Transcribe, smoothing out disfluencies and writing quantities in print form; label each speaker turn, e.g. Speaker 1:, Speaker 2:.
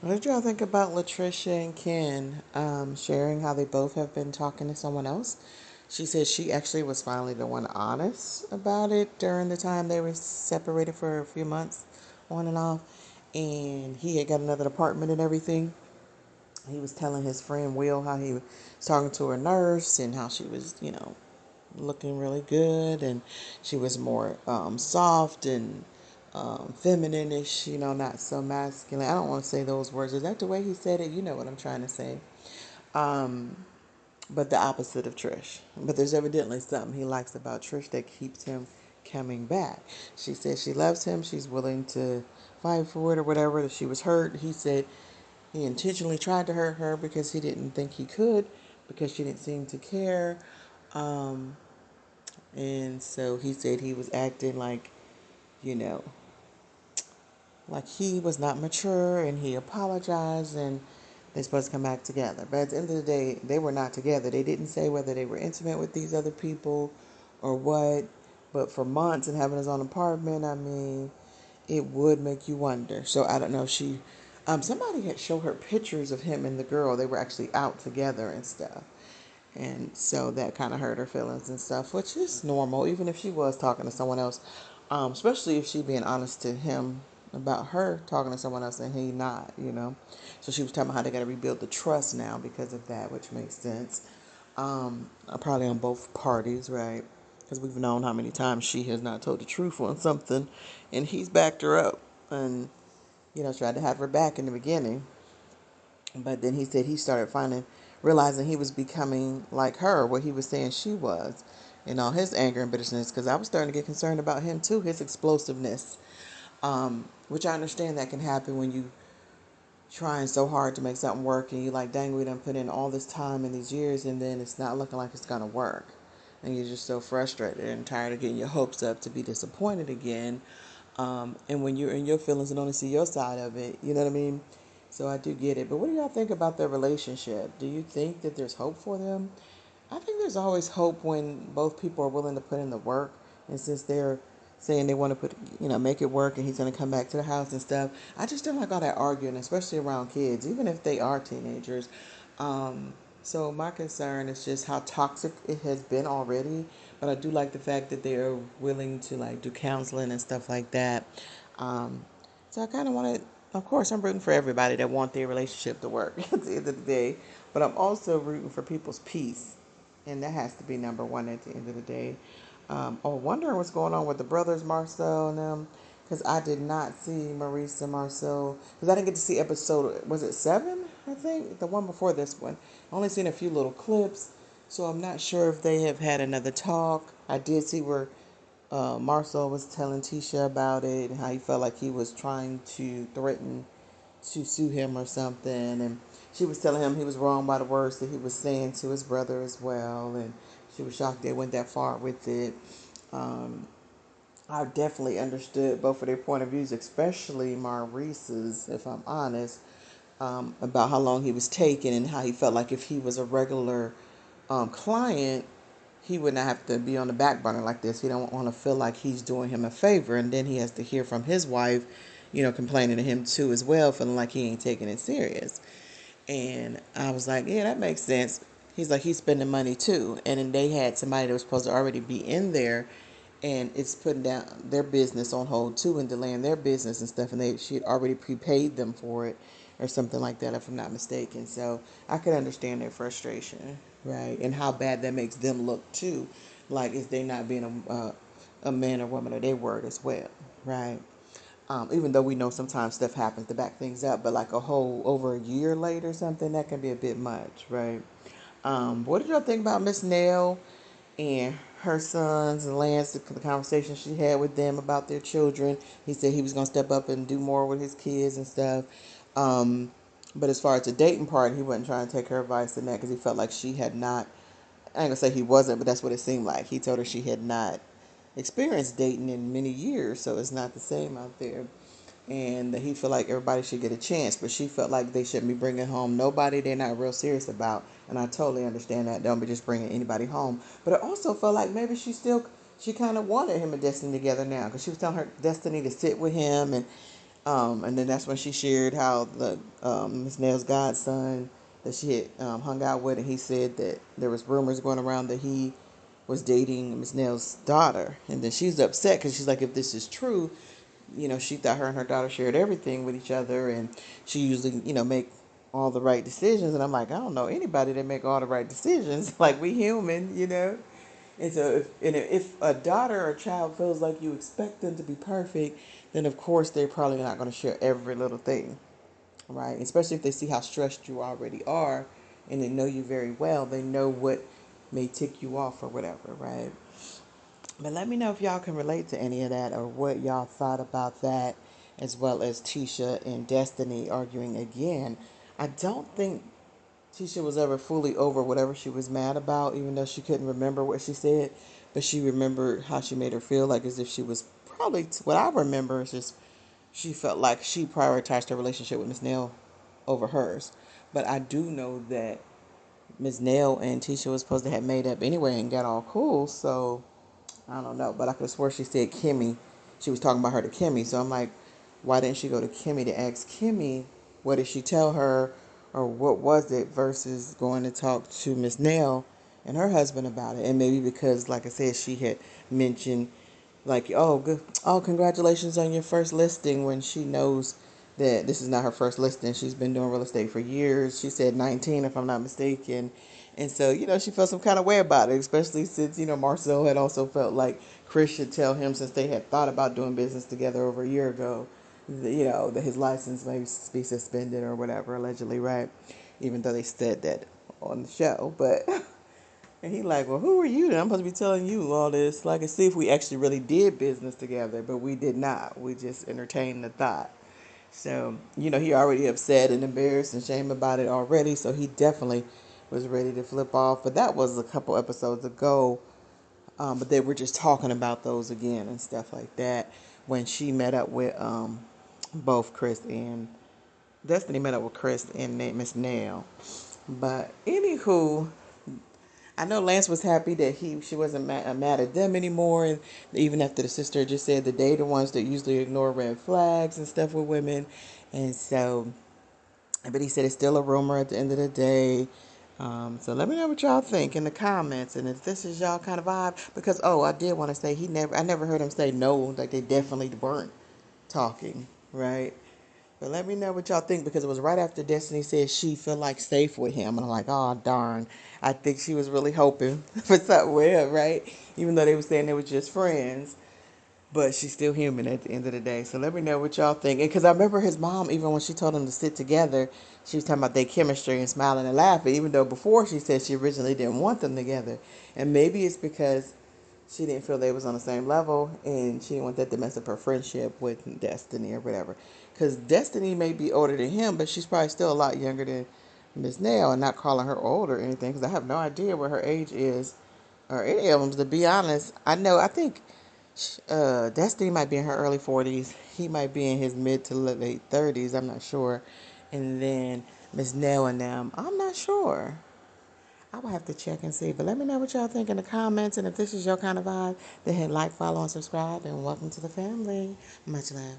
Speaker 1: What did y'all think about Latricia and Ken sharing how they both have been talking to someone else? She said she actually was finally the one honest about it during the time they were separated for a few months, on and off. And he had got another apartment and everything. He was telling his friend Will how he was talking to a nurse and how she was, looking really good, and she was more soft and feminine-ish, not so masculine. I don't want to say those words. Is that the way he said it? You know what I'm trying to say. Um, but the opposite of Trish. But there's evidently something he likes about Trish that keeps him coming back. She said she loves him. She's willing to fight for it or whatever. That she was hurt. He said he intentionally tried to hurt her because he didn't think he could, because she didn't seem to care. Um, and so he said he was acting you know, like he was not mature, and he apologized, and they're supposed to come back together. But at the end of the day, they were not together. They didn't say whether they were intimate with these other people or what. But for months and having his own apartment, I mean, it would make you wonder. So I don't know. Somebody had showed her pictures of him and the girl. They were actually out together and stuff. And so that kind of hurt her feelings and stuff, which is normal, even if she was talking to someone else, especially if she being honest to him about her talking to someone else and he not. So she was talking about how they got to rebuild the trust now because of that, which makes sense. Probably on both parties, right? Because we've known how many times she has not told the truth on something, and he's backed her up and tried to have her back in the beginning. But then he said he started realizing he was becoming like her, what he was saying she was, and all his anger and bitterness. Because I was starting to get concerned about him too, his explosiveness, which I understand that can happen when you trying so hard to make something work and you like, dang, we done put in all this time and these years, and then it's not looking like it's gonna work, and you're just so frustrated and tired of getting your hopes up to be disappointed again. And when you're in your feelings and only see your side of it, you know what I mean? So I do get it. But what do y'all think about their relationship? Do you think that there's hope for them? I think there's always hope when both people are willing to put in the work. And since they're saying they want to make it work, and he's going to come back to the house and stuff, I just don't like all that arguing, especially around kids, even if they are teenagers. Um, so my concern is just how toxic it has been already. But I do like the fact that they are willing to like do counseling and stuff like that. Um, so I kind of want to. Of course, I'm rooting for everybody that want their relationship to work at the end of the day. But I'm also rooting for people's peace, and that has to be number one at the end of the day. Wondering what's going on with the brothers Marcel and them, because I did not see Maurice and Marcel, because I didn't get to see episode, was it 7? I think the one before this one. I only seen a few little clips, so I'm not sure if they have had another talk. I did see where Marcel was telling Tisha about it and how he felt like he was trying to threaten to sue him or something, and she was telling him he was wrong by the words that he was saying to his brother as well, and she was shocked they went that far with it. Um, I definitely understood both of their point of views, especially Maurice's, if I'm honest, about how long he was taking and how he felt like if he was a regular client, he would not have to be on the back burner like this. He don't want to feel like he's doing him a favor, and then he has to hear from his wife, complaining to him too as well, feeling like he ain't taking it serious. And I was like, yeah, that makes sense. He's like, he's spending money too. And then they had somebody that was supposed to already be in there, and it's putting down their business on hold too and delaying their business and stuff. And she had already prepaid them for it or something like that, if I'm not mistaken. So I could understand their frustration, right? And how bad that makes them look too. Like, is they not being a man or woman of their word as well, right? Even though we know sometimes stuff happens to back things up, but like a whole over a year later or something, that can be a bit much, right? What did y'all think about Miss Nell and her sons and Lance, the conversation she had with them about their children? He said he was going to step up and do more with his kids and stuff. Um, but as far as the dating part, he wasn't trying to take her advice in that because he felt like she had not, I ain't gonna say he wasn't, but that's what it seemed like. He told her she had not experienced dating in many years, so it's not the same out there. And that he felt like everybody should get a chance, but she felt like they shouldn't be bringing home nobody they're not real serious about. And I totally understand that. Don't be just bringing anybody home. But I also felt like maybe she kind of wanted him and Destiny together now, because she was telling her Destiny to sit with him, and And then that's when she shared how the Miss Nail's godson that she had hung out with, and he said that there was rumors going around that he was dating Miss Nail's daughter, and then she's upset because she's like, if this is true, she thought her and her daughter shared everything with each other, and she usually, make all the right decisions. And I'm like, I don't know anybody that make all the right decisions. Like, we human. And so, if a daughter or child feels like you expect them to be perfect, then of course they're probably not going to share every little thing, right? Especially if they see how stressed you already are, and they know you very well. They know what may tick you off or whatever, right? But let me know if y'all can relate to any of that or what y'all thought about that, as well as Tisha and Destiny arguing again. I don't think Tisha was ever fully over whatever she was mad about, even though she couldn't remember what she said, but she remembered how she made her feel, like as if she was probably, what I remember is just she felt like she prioritized her relationship with Miss Nail over hers. But I do know that Miss Nail and Tisha was supposed to have made up anyway and got all cool, so I don't know, but I could have swore she said Kimmy. She was talking about her to Kimmy. So I'm like, why didn't she go to Kimmy to ask Kimmy what did she tell her or what was it versus going to talk to Miss Nell and her husband about it? And maybe because, like I said, she had mentioned like, oh, good, oh, congratulations on your first listing, when she knows that this is not her first listing. She's been doing real estate for years. She said 19, if I'm not mistaken. And so, she felt some kind of way about it, especially since, Marcel had also felt like Chris should tell him, since they had thought about doing business together over a year ago, that his license may be suspended or whatever, allegedly, right? Even though they said that on the show. But and he like, well, who are you? I'm supposed to be telling you all this. Like, and see if we actually really did business together, but we did not. We just entertained the thought. So, he already upset and embarrassed and shamed about it already. So he definitely was ready to flip off. But that was a couple episodes ago. But they were just talking about those again and stuff like that when she met up with both Chris and Destiny met up with Chris and Miss Nail. But anywho, I know Lance was happy that she wasn't mad at them anymore, and even after the sister just said that they the ones that usually ignore red flags and stuff with women, and so, but he said it's still a rumor at the end of the day. So let me know what y'all think in the comments, and if this is y'all kind of vibe, because I did want to say I never heard him say no, like they definitely weren't talking, right? But let me know what y'all think, because it was right after Destiny said she feel like safe with him. And I'm like, oh, darn. I think she was really hoping for something with him, right? Even though they were saying they were just friends. But she's still human at the end of the day. So let me know what y'all think. Because I remember his mom, even when she told them to sit together, she was talking about their chemistry and smiling and laughing, even though before she said she originally didn't want them together. And maybe it's because she didn't feel they was on the same level, and she didn't want that to mess up her friendship with Destiny or whatever. Because Destiny may be older than him, but she's probably still a lot younger than Miss Nail, and not calling her old or anything, because I have no idea what her age is, or any of them, to be honest. I think Destiny might be in her early 40s. He might be in his mid to late 30s. I'm not sure. And then Miss Nail and them, I'm not sure. I will have to check and see. But let me know what y'all think in the comments. And if this is your kind of vibe, then hit like, follow, and subscribe. And welcome to the family. Much love.